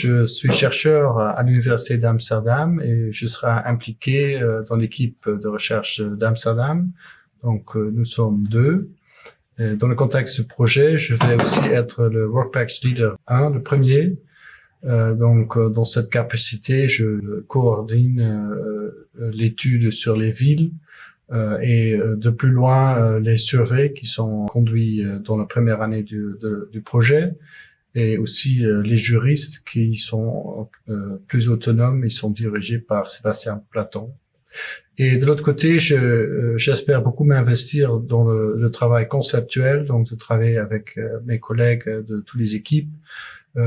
je suis chercheur à l'Université d'Amsterdam et je serai impliqué dans l'équipe de recherche d'Amsterdam. Donc, nous sommes deux. Et dans le contexte du projet, je vais aussi être le Workpact Leader 1, le premier. Dans cette capacité, je coordonne l'étude sur les villes et de plus loin les surveys qui sont conduits dans la première année du projet. Et aussi les juristes qui sont plus autonomes, ils sont dirigés par Sébastien Platon. Et de l'autre côté, j'espère beaucoup m'investir dans le travail conceptuel, donc de travailler avec mes collègues de toutes les équipes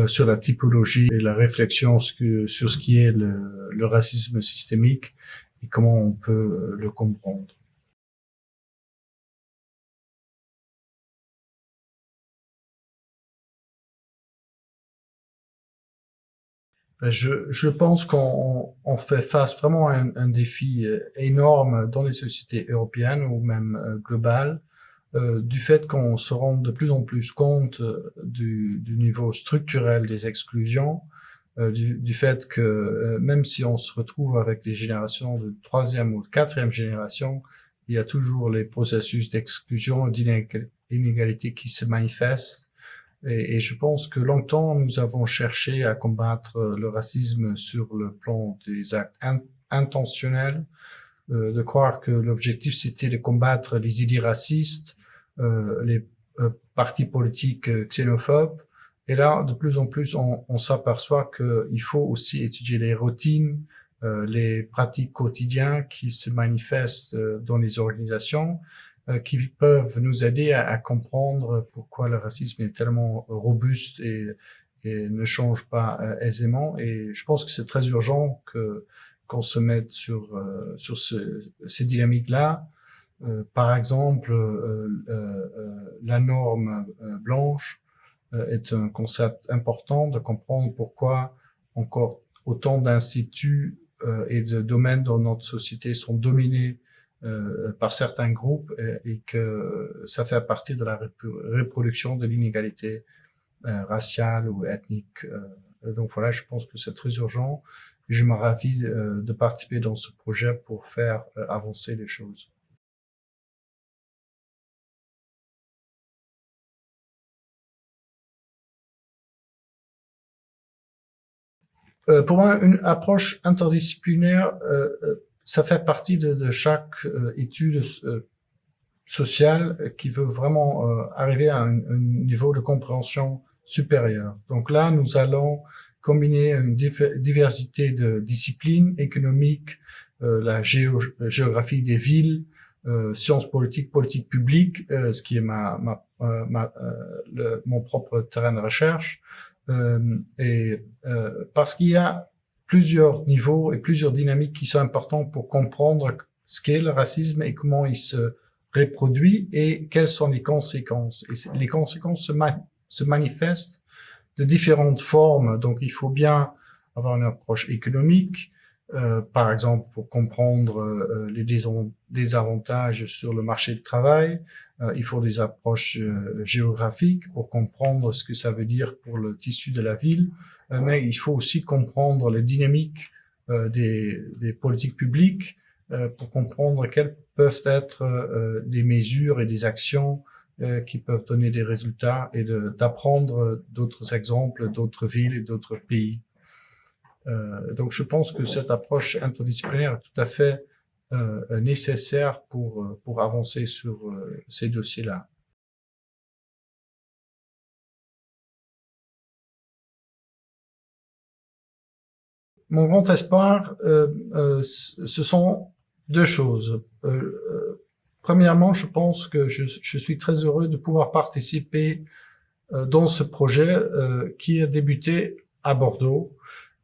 sur la typologie et la réflexion sur ce qui est le racisme systémique et comment on peut le comprendre. Je pense qu'on fait face vraiment à un défi énorme dans les sociétés européennes ou même globales, du fait qu'on se rend de plus en plus compte du niveau structurel des exclusions, du fait que même si on se retrouve avec des générations de troisième ou de quatrième génération, il y a toujours les processus d'exclusion et d'inégalité qui se manifestent. Et je pense que longtemps, nous avons cherché à combattre le racisme sur le plan des actes intentionnels, de croire que l'objectif c'était de combattre les idées racistes, les partis politiques xénophobes. Et là, de plus en plus, on s'aperçoit qu'il faut aussi étudier les routines, les pratiques quotidiennes qui se manifestent dans les organisations, qui peuvent nous aider à comprendre pourquoi le racisme est tellement robuste et ne change pas aisément. Et je pense que c'est très urgent qu'on se mette sur ces dynamiques-là. Par exemple, la norme blanche est un concept important de comprendre pourquoi encore autant d'instituts et de domaines dans notre société sont dominés par certains groupes et que ça fait partie de la reproduction de l'inégalité raciale ou ethnique. Donc voilà, je pense que c'est très urgent. Je me ravis de participer dans ce projet pour faire avancer les choses. Pour moi, une approche interdisciplinaire, ça fait partie de chaque étude sociale qui veut vraiment arriver à un niveau de compréhension supérieur. Donc là, nous allons combiner une diversité de disciplines économiques, la géographie des villes, sciences politiques, politique publique, ce qui est mon propre terrain de recherche, parce qu'il y a plusieurs niveaux et plusieurs dynamiques qui sont importants pour comprendre ce qu'est le racisme et comment il se reproduit et quelles sont les conséquences. Et les conséquences se manifestent de différentes formes. Donc, il faut bien avoir une approche économique, par exemple, pour comprendre les désavantages sur le marché du travail. Il faut des approches géographiques pour comprendre ce que ça veut dire pour le tissu de la ville. Mais il faut aussi comprendre les dynamiques des politiques publiques pour comprendre quelles peuvent être des mesures et des actions qui peuvent donner des résultats et d'apprendre d'autres exemples, d'autres villes et d'autres pays. Donc, je pense que cette approche interdisciplinaire est tout à fait nécessaire pour avancer sur ces dossiers-là. Mon grand espoir, ce sont deux choses. Premièrement, je pense que je suis très heureux de pouvoir participer dans ce projet qui a débuté à Bordeaux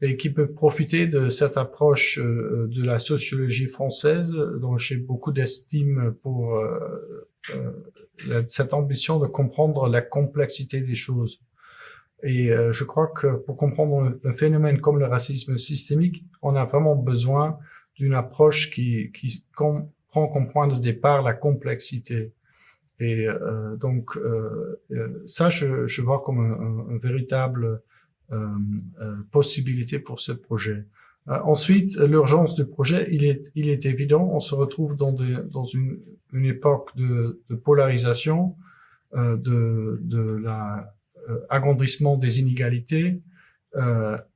et qui peut profiter de cette approche de la sociologie française dont j'ai beaucoup d'estime pour cette ambition de comprendre la complexité des choses. Et je crois que pour comprendre un phénomène comme le racisme systémique, on a vraiment besoin d'une approche qui prend comme point de départ la complexité. Et ça, je vois comme un véritable possibilités pour ce projet. Ensuite, l'urgence du projet, il est évident. On se retrouve dans une époque de polarisation, de agrandissement des inégalités,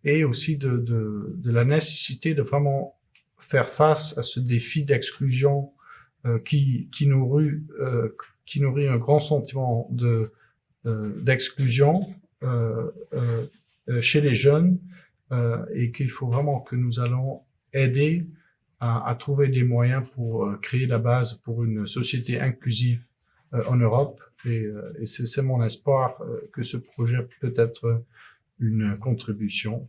et aussi de la nécessité de vraiment faire face à ce défi d'exclusion qui nourrit un grand sentiment d'exclusion chez les jeunes, et qu'il faut vraiment que nous allons aider à trouver des moyens pour créer la base pour une société inclusive en Europe. Et c'est mon espoir que ce projet peut être une contribution.